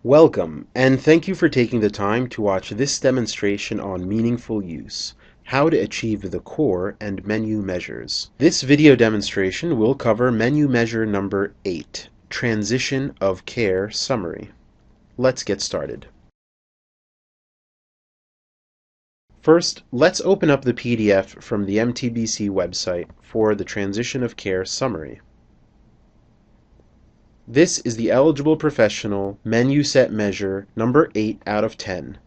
Welcome, and thank you for taking the time to watch this demonstration on meaningful use, how to achieve the core and menu measures. This video demonstration will cover menu measure number 8, Transition of Care Summary. Let's get started. First, let's open up the PDF from the MTBC website for the Transition of Care Summary. This is the eligible professional menu set measure number 8 out of 10.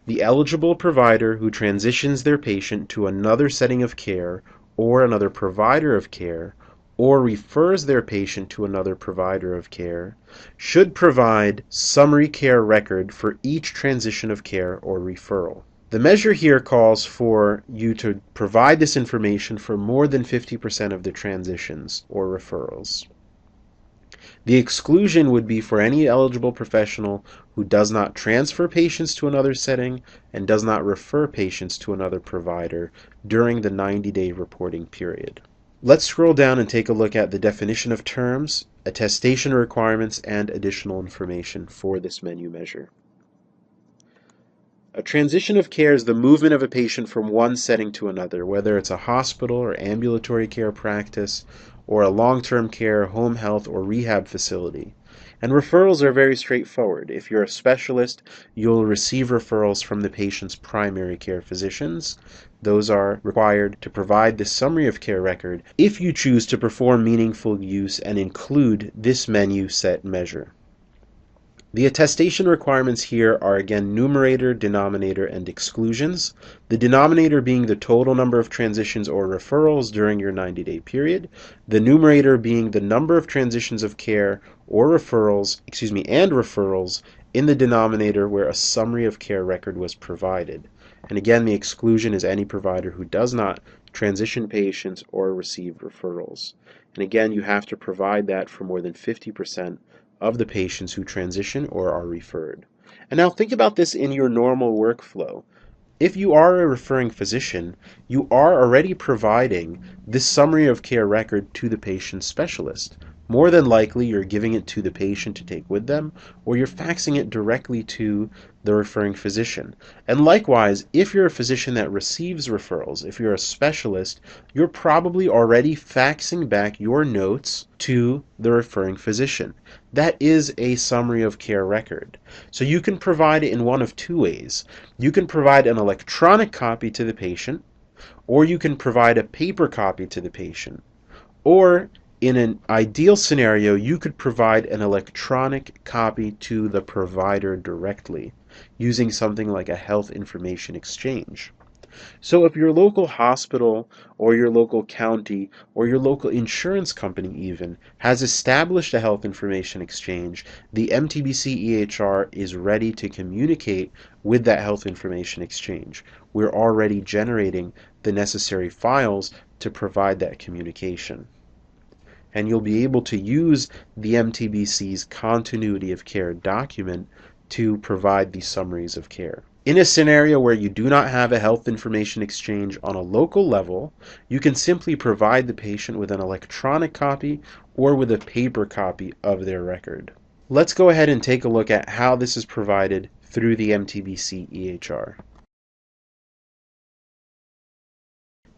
The eligible provider who transitions their patient to another setting of care or another provider of care or refers their patient to another provider of care should provide summary care record for each transition of care or referral. The measure here calls for you to provide this information for more than 50% of the transitions or referrals. The exclusion would be for any eligible professional who does not transfer patients to another setting and does not refer patients to another provider during the 90-day reporting period. Let's scroll down and take a look at the definition of terms, attestation requirements, and additional information for this menu measure. A transition of care is the movement of a patient from one setting to another, whether it's a hospital or ambulatory care practice, or a long-term care, home health, or rehab facility. And referrals are very straightforward. If you're a specialist, you'll receive referrals from the patient's primary care physicians. Those are required to provide the summary of care record if you choose to perform meaningful use and include this menu set measure. The attestation requirements here are again numerator, denominator, and exclusions. The denominator being the total number of transitions or referrals during your 90-day period. The numerator being the number of transitions of care or referrals, and referrals in the denominator where a summary of care record was provided. And again, the exclusion is any provider who does not transition patients or receive referrals. And again, you have to provide that for more than 50% of the patients who transition or are referred. And now think about this in your normal workflow. If you are a referring physician, you are already providing this summary of care record to the patient specialist. More than likely, you're giving it to the patient to take with them, or you're faxing it directly to the referring physician. And likewise, if you're a physician that receives referrals, if you're a specialist, you're probably already faxing back your notes to the referring physician. That is a summary of care record. So you can provide it in one of two ways. You can provide an electronic copy to the patient, or you can provide a paper copy to the patient. Or in an ideal scenario, you could provide an electronic copy to the provider directly using something like a health information exchange. So if your local hospital or your local county or your local insurance company even has established a health information exchange, the MTBC EHR is ready to communicate with that health information exchange. We're already generating the necessary files to provide that communication. And you'll be able to use the MTBC's continuity of care document to provide these summaries of care. In a scenario where you do not have a health information exchange on a local level, you can simply provide the patient with an electronic copy or with a paper copy of their record. Let's go ahead and take a look at how this is provided through the MTBC EHR.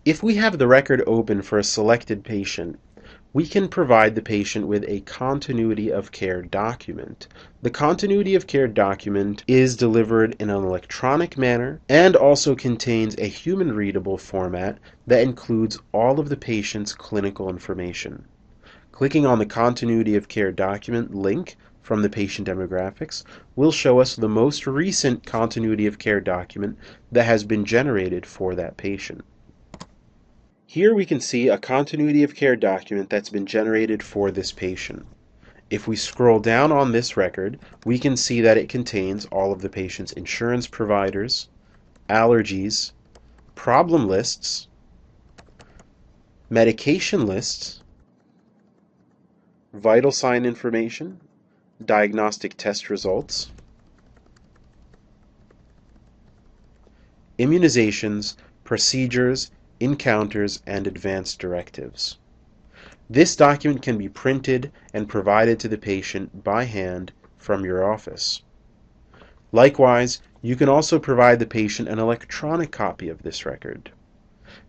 If we have the record open for a selected patient, we can provide the patient with a continuity of care document. The continuity of care document is delivered in an electronic manner and also contains a human readable format that includes all of the patient's clinical information. Clicking on the continuity of care document link from the patient demographics will show us the most recent continuity of care document that has been generated for that patient. Here we can see a continuity of care document that's been generated for this patient. If we scroll down on this record, we can see that it contains all of the patient's insurance providers, allergies, problem lists, medication lists, vital sign information, diagnostic test results, immunizations, procedures, encounters, and advanced directives. This document can be printed and provided to the patient by hand from your office. Likewise, you can also provide the patient an electronic copy of this record.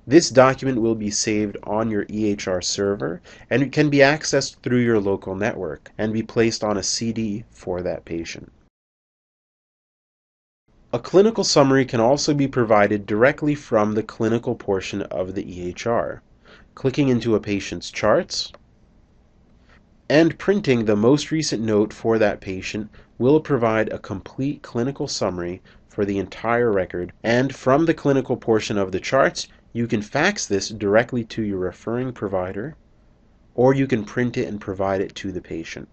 This document will be saved on your EHR server, and it can be accessed through your local network and be placed on a CD for that patient. A clinical summary can also be provided directly from the clinical portion of the EHR. Clicking into a patient's charts and printing the most recent note for that patient will provide a complete clinical summary for the entire record, and from the clinical portion of the charts, you can fax this directly to your referring provider, or you can print it and provide it to the patient.